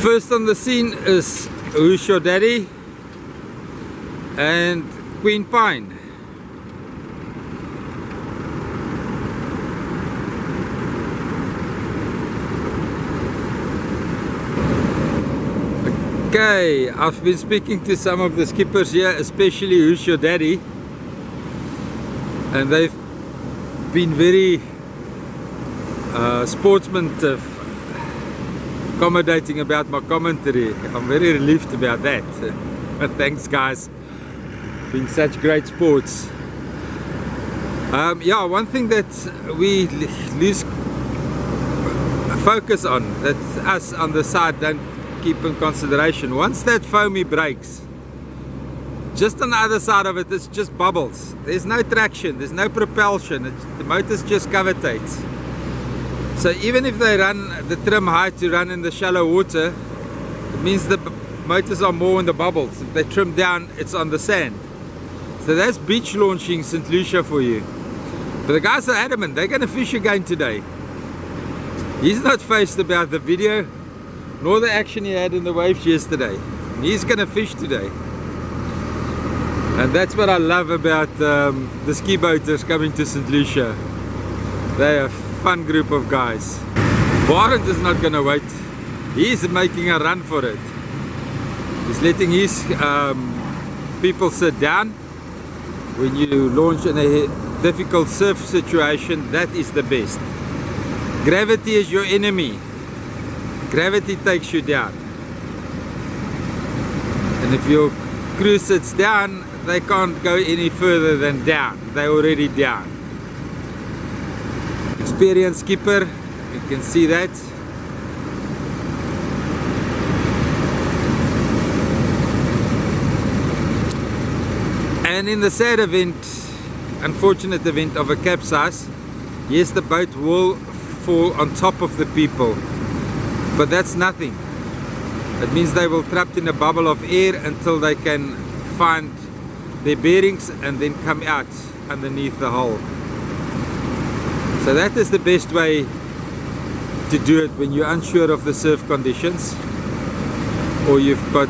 First on the scene is Who's Your Daddy and Queen Pine. Okay, I've been speaking to some of the skippers here, especially Who's Your Daddy, and they've been very sportsmanship accommodating about my commentary. I'm very relieved about that. Thanks guys, being such great sports. Yeah, one thing that we lose focus on, that us on the side don't keep in consideration, once that foamy breaks, just on the other side of it, it's just bubbles. There's no traction, there's no propulsion, the motor's just cavitates. So even if they run the trim high to run in the shallow water, it means the motors are more in the bubbles. If they trim down, it's on the sand. So that's beach launching St Lucia for you. But the guys are adamant, they're going to fish again today. He's not phased about the video nor the action he had in the waves yesterday. He's going to fish today. And that's what I love about the ski boaters coming to St Lucia. They are fun group of guys. Barend is not going to wait. He's making a run for it. He's letting his people sit down. When you launch in a difficult surf situation, that is the best. Gravity is your enemy. Gravity takes you down. And if your crew sits down, they can't go any further than down. They're already down. Experienced skipper, you can see that. And in the sad event, unfortunate event of a capsize, yes, the boat will fall on top of the people, but that's nothing. It means they will trapped in a bubble of air until they can find their bearings and then come out underneath the hull. So that is the best way to do it when you're unsure of the surf conditions, or you've got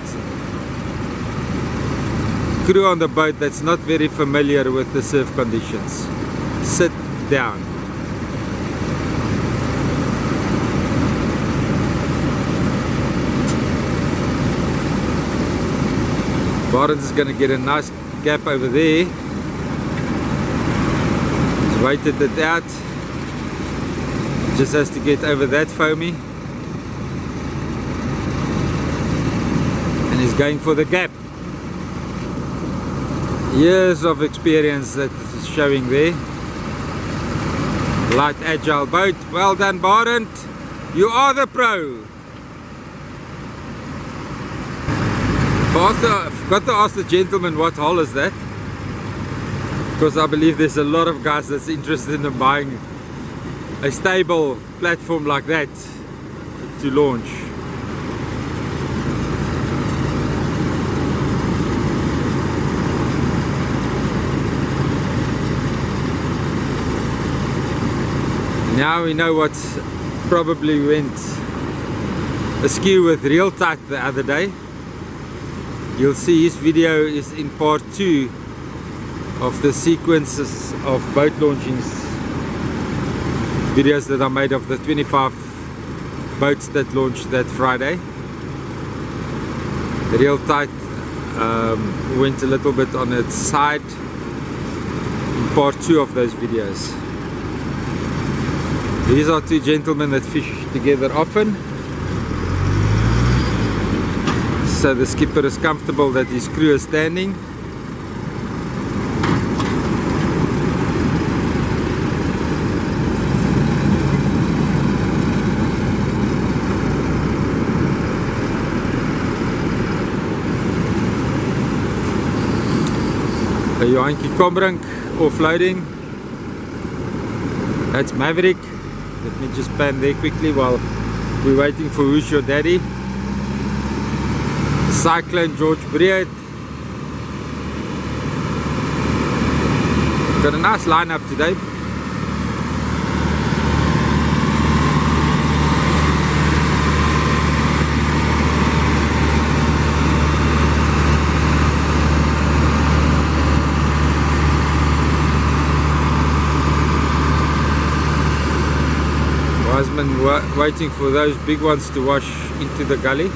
crew on the boat that's not very familiar with the surf conditions. Sit down. Barend is going to get a nice gap over there. He's waited it out. Just has to get over that foamy. And he's going for the gap. Years of experience that is showing there. Light, agile boat. Well done, Barend. You are the pro. I've got to ask the gentleman what hull is that, because I believe there's a lot of guys that's interested in buying a stable platform like that to launch. Now we know what probably went askew with Real Tight the other day. You'll see his video is in part 2 of the sequences of boat launchings videos that I made of the 25 boats that launched that Friday. Real Tight went a little bit on its side in part 2 of those videos. These are two gentlemen that fish together often. So the skipper is comfortable that his crew is standing. A Johankie Kombrink offloading. That's Maverick. Let me just pan there quickly while we're waiting for Who's Your Daddy. Cyclone George Breed. Got a nice lineup today. waiting for those big ones to wash into the gully.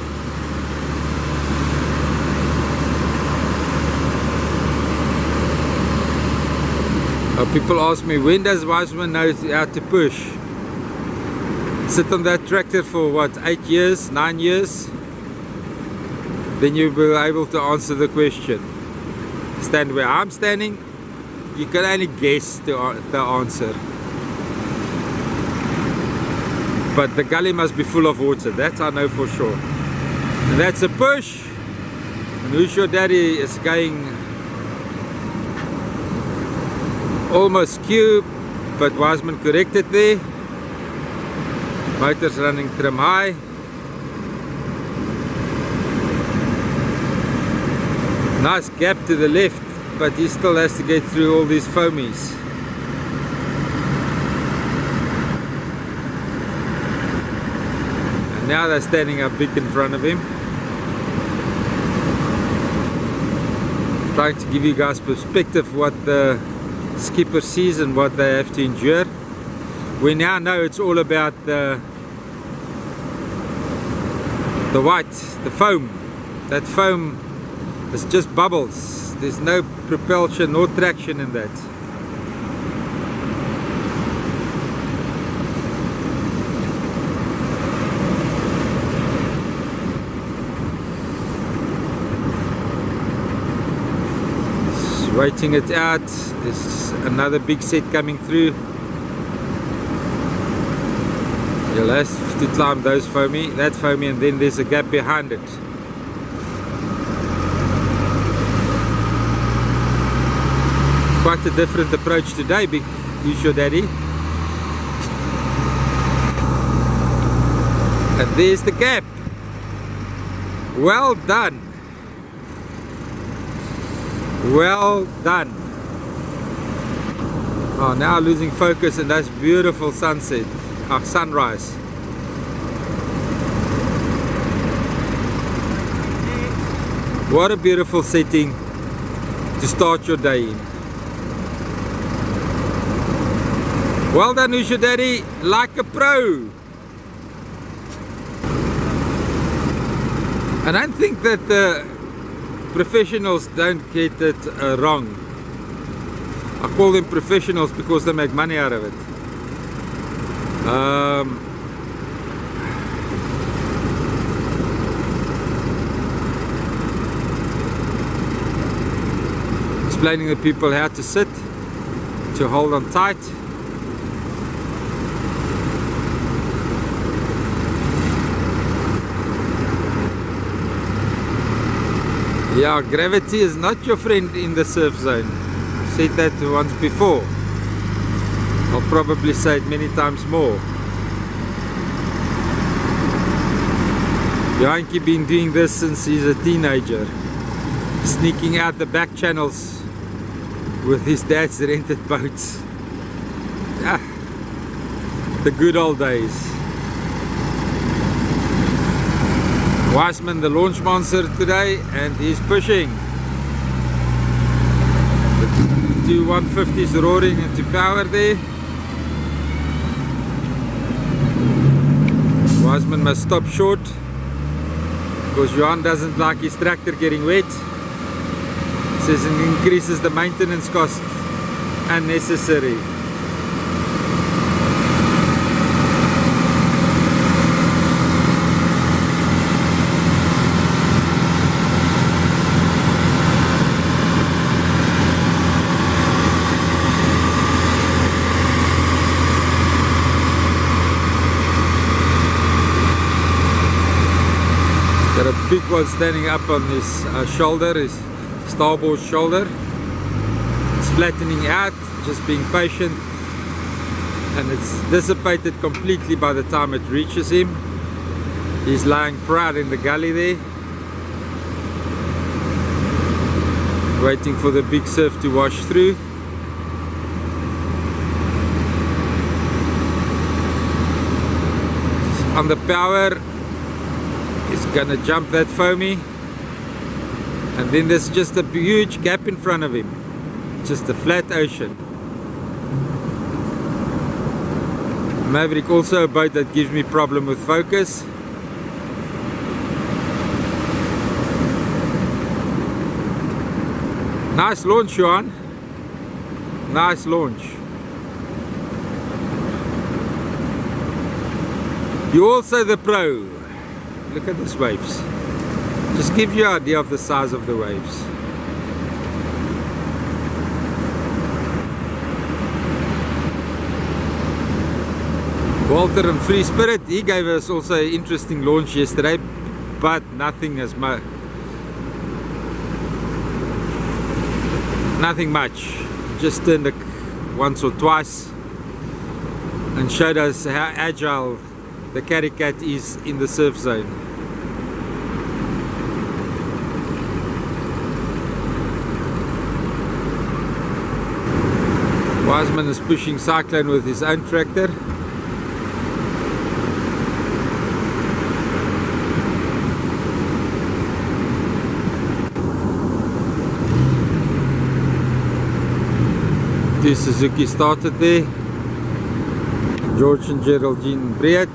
People ask me, when does Wiseman know how to push? Sit on that tractor for what, 8 years, 9 years? Then you'll be able to answer the question. Stand where I'm standing, you can only guess the answer. But the gully must be full of water, that I know for sure. And that's a push. And Who's Your Daddy is going almost cube, but Wiseman corrected there. Motor's running trim high. Nice gap to the left, but he still has to get through all these foamies. And now they're standing up big in front of him. Trying to give you guys perspective what the skipper sees and what they have to endure. We now know it's all about the white, the foam. That foam is just bubbles. There's no propulsion nor traction in that. Waiting it out. There's another big set coming through. You'll have to climb that foamy, and then there's a gap behind it. Quite a different approach today, big Who's Your Daddy. And there's the gap. Well done. Well done. Oh, now losing focus, and that's beautiful sunset, sunrise. What a beautiful setting to start your day in. Well done, Who's Your Daddy, like a pro. I don't think that the professionals don't get it wrong. I call them professionals because they make money out of it. Explaining to people how to sit, to hold on tight. Yeah, gravity is not your friend in the surf zone. I've said that once before. I'll probably say it many times more. Yankee been doing this since he's a teenager. Sneaking out the back channels with his dad's rented boats. Ah, the good old days. Wiseman, the launch monster today, and he's pushing. The two 150s roaring into power there. Wiseman must stop short because Johan doesn't like his tractor getting wet. Says it increases the maintenance cost unnecessary. Got a big one standing up on his shoulder, his starboard shoulder. It's flattening out, just being patient, and it's dissipated completely by the time it reaches him. He's lying proud in the gully there, waiting for the big surf to wash through. On the power, he's gonna jump that foamy, and then there's just a huge gap in front of him, just a flat ocean. Maverick, also a boat that gives me problem with focus. Nice launch, Johan. Nice launch. You're also the pro. Look at these waves. Just give you an idea of the size of the waves. Walter and Free Spirit, he gave us also an interesting launch yesterday, but nothing much. Just turned it once or twice and showed us how agile the Carry Cat is in the surf zone. Wiseman is pushing Cyclone with his own tractor. Two Suzuki started there. George and Geraldine Breed.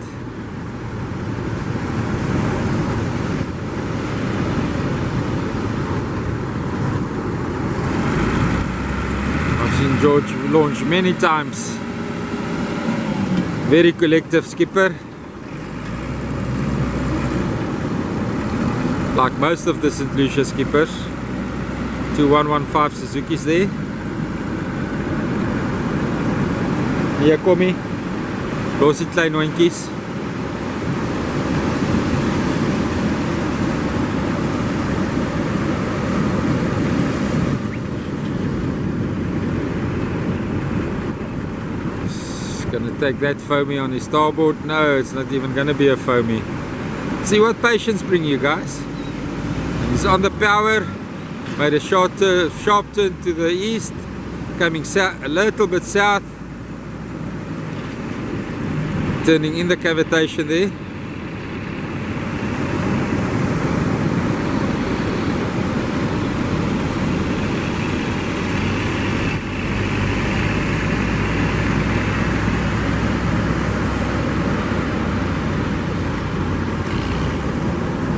I've seen George launch many times. Very collective skipper. Like most of the St Lucia skippers. Two 115 Suzukis there. Hier kom hy. Los die klein hondjies. It's gonna take that foamy on his starboard. No, it's not even gonna be a foamy. See what patience bring you guys. He's on the power. Made a sharp turn to the east. Coming south, a little bit south. Turning in the cavitation there.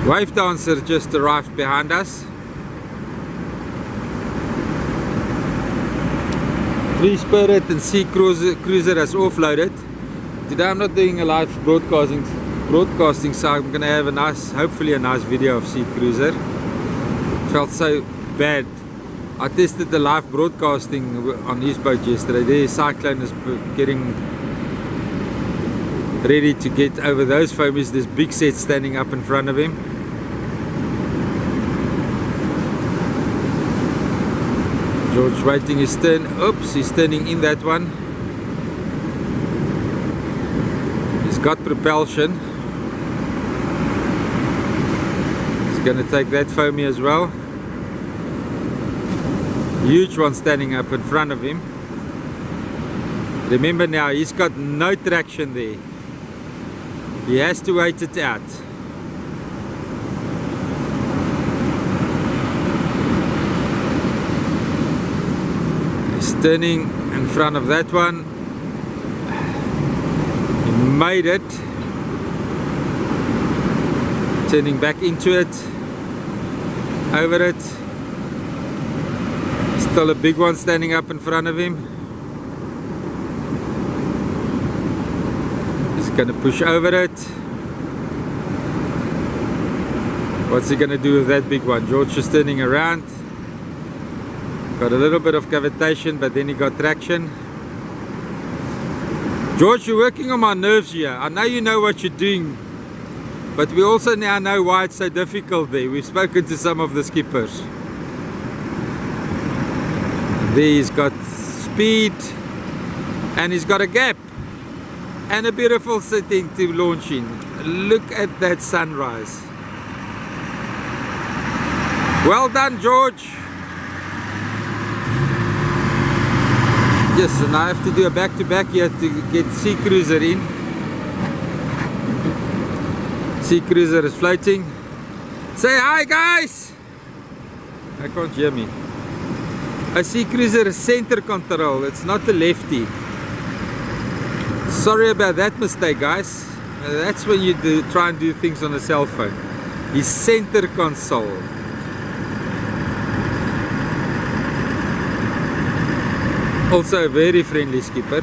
Wave Dancer just arrived behind us. Free Spirit and Sea Cruiser has offloaded. Today I'm not doing a live broadcasting, so I'm gonna have hopefully a nice video of Sea Cruiser. Felt so bad. I tested the live broadcasting on his boat yesterday. The Cyclone is getting ready to get over those foamies. There's big set standing up in front of him. George waiting his turn. Oops, he's turning in that one. Got propulsion. He's going to take that foamy as well. Huge one standing up in front of him. Remember now, he's got no traction there. He has to wait it out. He's turning in front of that one. Made it. Turning back into it. Over it. Still a big one standing up in front of him. He's going to push over it. What's he going to do with that big one? George is turning around. Got a little bit of cavitation, but then he got traction. George, you're working on my nerves here. I know you know what you're doing, but we also now know why it's so difficult there. We've spoken to some of the skippers. There he's got speed, and he's got a gap, and a beautiful setting to launch in. Look at that sunrise. Well done, George. Yes, and I have to do a back-to-back here to get Sea Cruiser in. Sea Cruiser is floating. Say hi, guys! I can't hear me. A Sea Cruiser is center control, it's not a lefty. Sorry about that mistake, guys. That's when you try and do things on a cell phone. His center console. Also a very friendly skipper.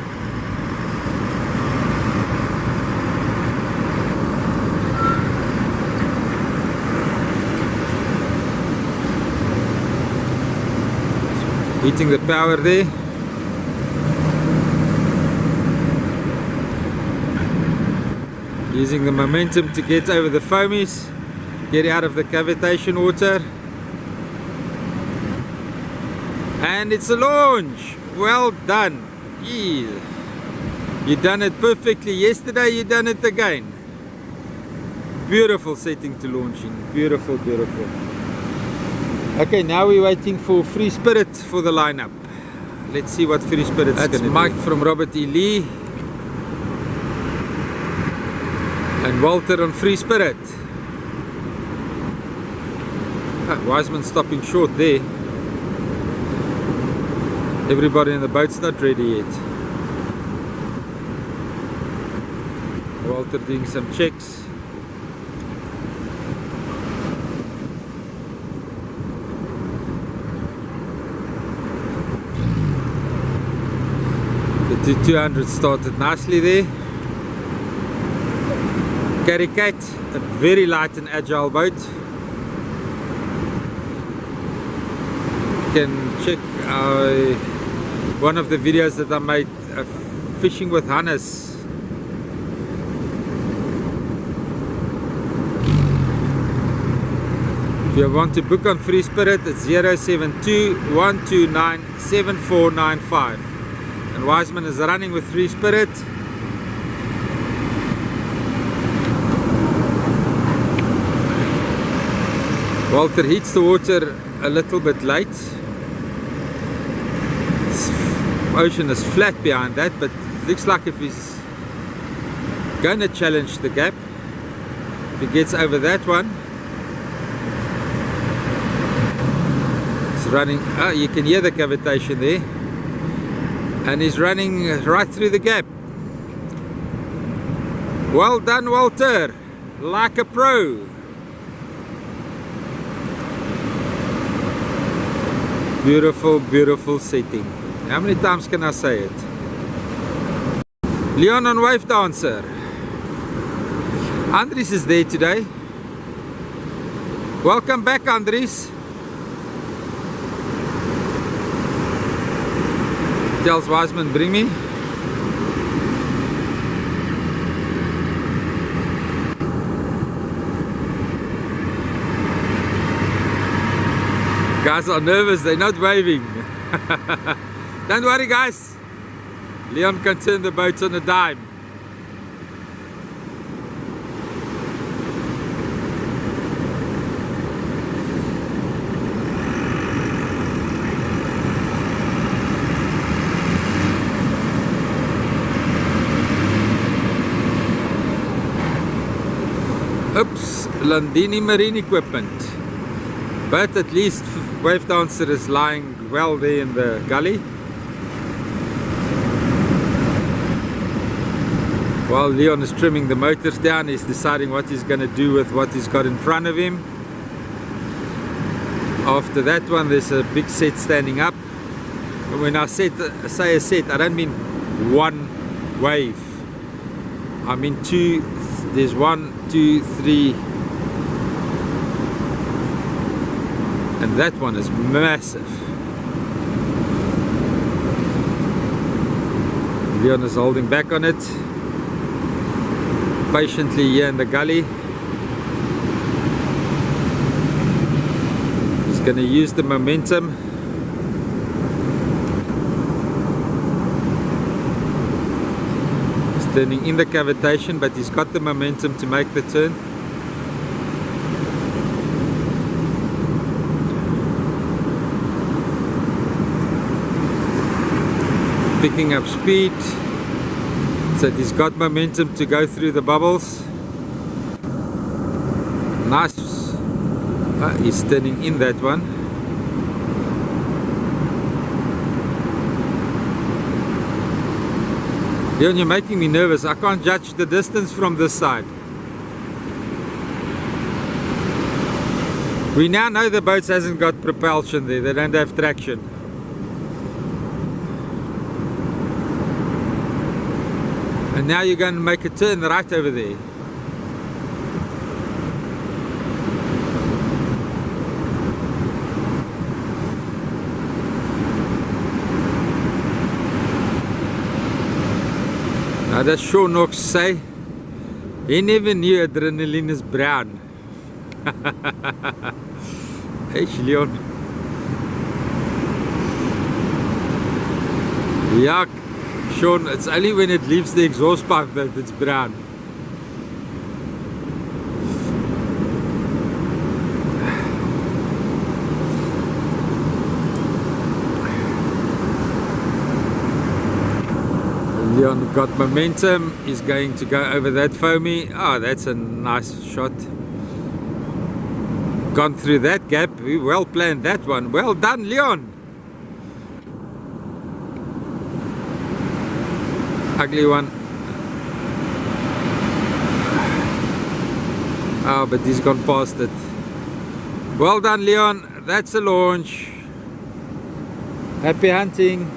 Hitting the power there. Using the momentum to get over the foamies, get out of the cavitation water. And it's a launch. Well done. Yeah. You done it perfectly yesterday, you done it again. Beautiful setting to launch in. Beautiful, beautiful. Okay, now we're waiting for Free Spirit for the lineup. Let's see what Free Spirit's going to do. That's Mike from Robert E. Lee. And Walter on Free Spirit. Wiseman stopping short there. Everybody in the boat's not ready yet. Walter doing some checks. The 200 started nicely there. Caricat, a very light and agile boat. You can check one of the videos that I made, fishing with Hannes. If you want to book on Free Spirit, it's 072-129-7495. And Wiseman is running with Free Spirit. Walter hits the water a little bit late. Ocean is flat behind that, but it looks like if he's going to challenge the gap, if he gets over that one, he's running. Oh, you can hear the cavitation there, and he's running right through the gap. Well done, Walter, like a pro. Beautiful, beautiful setting. How many times can I say it? Leon on Wave Dancer. Andries is there today. Welcome back, Andries. Tells Wiseman, bring me. Guys are nervous, they're not waving. Don't worry, guys. Leon can turn the boat on a dime. Oops, Landini Marine Equipment. But at least Wave Dancer is lying well there in the gully. While Leon is trimming the motors down, he's deciding what he's going to do with what he's got in front of him. After that one, there's a big set standing up. And when I say a set, I don't mean one wave. I mean two. There's 1, 2, 3. And that one is massive. Leon is holding back on it. Patiently here in the gully. He's going to use the momentum. He's turning in the cavitation, but he's got the momentum to make the turn. Picking up speed, so he's got momentum to go through the bubbles. Nice. He's turning in that one. Leon, you're making me nervous. I can't judge the distance from this side. We now know the boat hasn't got propulsion there. They don't have traction. And now you're going to make a turn right over there. Now that's Sean Knox say, he never knew adrenaline is brown. Hey Leon. Yeah, Sean, it's only when it leaves the exhaust pipe that it's brown. Leon got momentum, he's going to go over that foamy. Oh, that's a nice shot. Gone through that gap. We well planned that one. Well done, Leon. Ugly one. Oh, but he's gone past it. Well done, Leon. That's a launch. Happy hunting.